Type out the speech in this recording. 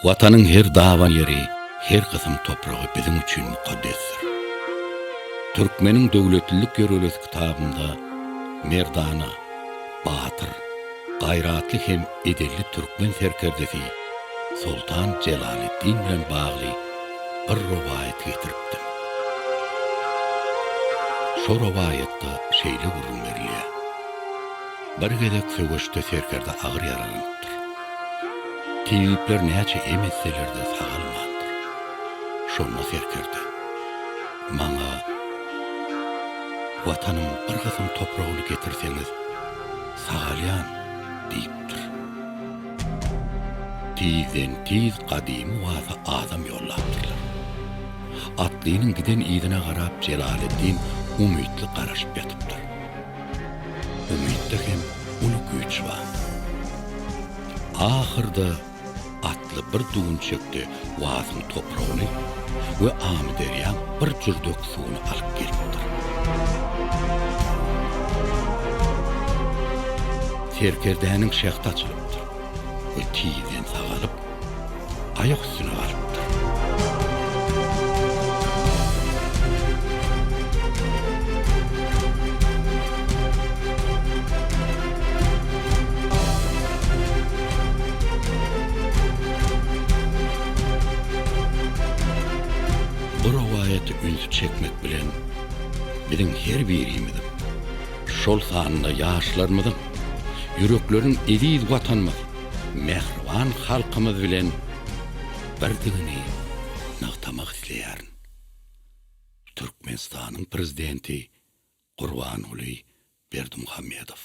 Vatanın her davan yeri, her kısım toprağı bizim için mukaddesdir. Türkmenin dövletlilik yörelesi kitabında merdana, batır, gayratlı hem edelli Türkmen serkerdesi Sultan Celaleddin bilen bağlı bir rivayet getiripdim. Şu rivayette şeýle gurrun berilýär. Bir gedek söwüşde serkerde agyr yaralanıpdyr. Tibipler näçe emeselerde sagalmandyr. Şonda serkerde maňa watanym bir gysym topragyny getirseňiz sagalýan diýipdir. Tizden tiz kadim wasa adam yollapdyrlar. Atlynyň giden ýerine garap Celaleddin umytly garaşyp ýatypdyr. Umytda hem uly güýç bar. Ahyrda atly bir dugun çekdi wasyň topragyny we amy derýan bir jürdök suwuny alyp gelipdir. Serkerdäniň şähti açylypdyr. We tizden sagalyp aýak üstüne galypdyr. Bu rivayeti ünsü çekmek bilen bilen her birimidim. Şol sanyna ýaşlarmydyň, yürekleriň ediz watanymyz, mehriban halkymyz bilen birdigini nagtamak isleýärin. Türkmenistanyň prezidenti Gurbanuly Berdimuhammedow.